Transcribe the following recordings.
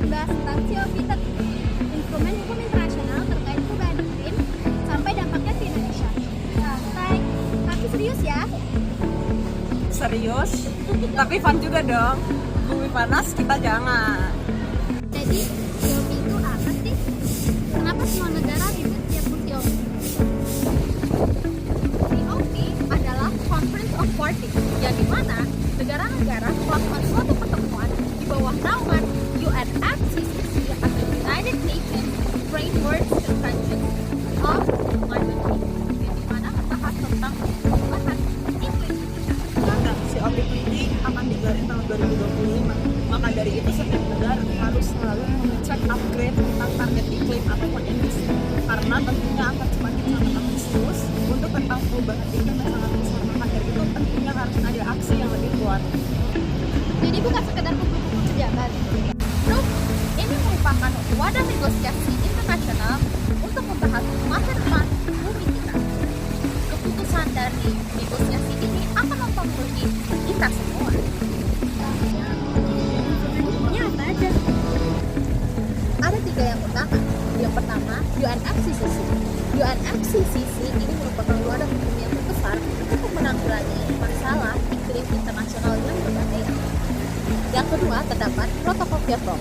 akan bahas tentang COP30, instrumen hukum internasional terkait perubahan iklim sampai dampaknya ke Indonesia. Santai, tapi serius ya. Serius? Tapi fun juga dong. Bumi panas kita jangan. Jadi, COP itu apa sih? Kenapa semua negara ribet tiap COP? COP adalah Conference of Parties, yang dimana negara-negara melakukan suatu pertemuan di bawah naungan UNFCCC atau United Nations Framework Convention of Climate Change, yang dimana membahas tentang perubahan iklim. Nah, COP30 akan digelar tahun 2025. Maka dari itu setiap negara harus selalu mengecek upgrade tentang target iklim ataupun emisi. Karena tentunya akan semakin sangat ambisius untuk tentang perubahan iklim yang sangat besar. Maka dari itu tentunya harus ada aksi yang lebih kuat. Jadi bukan sekedar kumpul-kumpul pejabat. Nope, ini merupakan wadah negosiasi internasional untuk membahas masa depan bumi kita. Keputusan dari negosiasi ini akan mempengaruhi kita semua. Ini apa aja? Ada 3 yang utama. Yang pertama, UNFCCC. UNFCCC ini merupakan wadah hukum yang terbesar untuk menanggulangi masalah iklim internasional yang berbahaya. Yang kedua, terdapat Protokol Kyoto.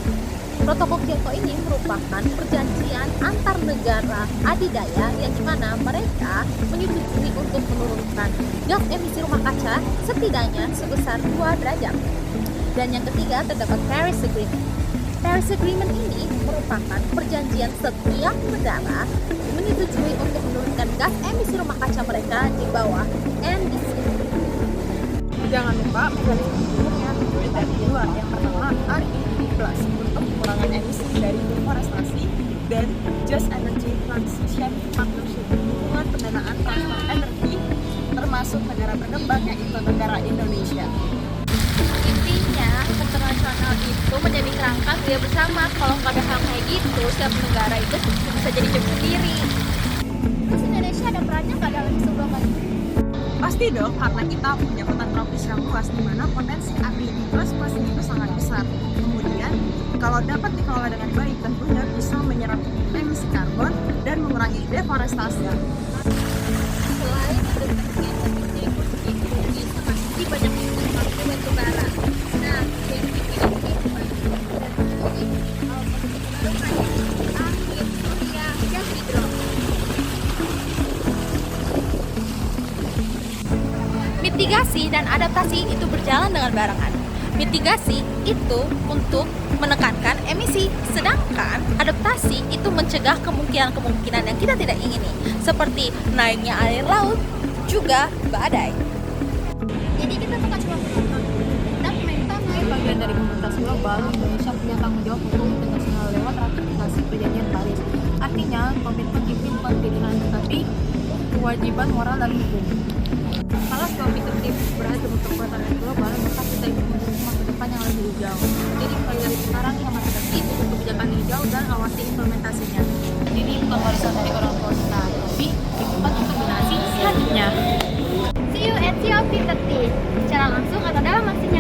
Protokol Kyoto ini merupakan perjanjian antar negara adidaya yang dimana mereka menyetujui untuk menurunkan gas emisi rumah kaca setidaknya sebesar 2 derajat. Dan yang ketiga, terdapat Paris Agreement. Paris Agreement ini merupakan perjanjian setiap negara menyetujui untuk menurunkan gas emisi rumah kaca mereka di bawah NDC. Jangan lupa mekanisme hukumnya dari luar. Yang pertama, REDD+ untuk pengurangan emisi dari deforestasi dan Just Energy Transition Partnership, dukungan pendanaan transfer energi termasuk negara berkembang yaitu negara Indonesia. Intinya, internasional itu menjadi kerangka kerja bersama. Kalau nggak ada hal kayak gitu, setiap negara itu bisa jadi hidup sendiri. Terus Indonesia ada perannya nggak dalam isu global ini? Pasti dong, karena kita punya hutan tropis yang luas di mana potensi REDD+ itu sangat besar. Kemudian, kalau dapat dikelola dengan baik, tentunya bisa menyerap emisi karbon dan mengurangi deforestasi. Selain bentuknya seperti kursi, itu masih banyak investasi batu bara. Nah, yang dipilih itu angin, surya, dan hidro. Mitigasi dan adaptasi itu berjalan dengan barengan. Mitigasi itu untuk menekankan emisi, sedangkan adaptasi itu mencegah kemungkinan-kemungkinan yang kita tidak ingini, seperti naiknya air laut, juga badai. Jadi kita bukan cuma penonton, kita pemain utama. Bagian dari komunitas global, Indonesia punya tanggung jawab hukum internasional lewat ratifikasi perjanjian Paris. Artinya, komitmen iklim pendidikan tadi kewajiban moral dan hukum. Kalau COP30 berhasil untuk peraturan global, maka kita itu memiliki masa depan yang lebih hijau. Jadi mulai dari sekarang yang masih tertib untuk kebijakan hijau dan awasi implementasinya. Ini bukan warisan dari orang tua kita, tapi disimpan untuk generasi selanjutnya. See you at COP30, secara langsung atau dalam aksinya.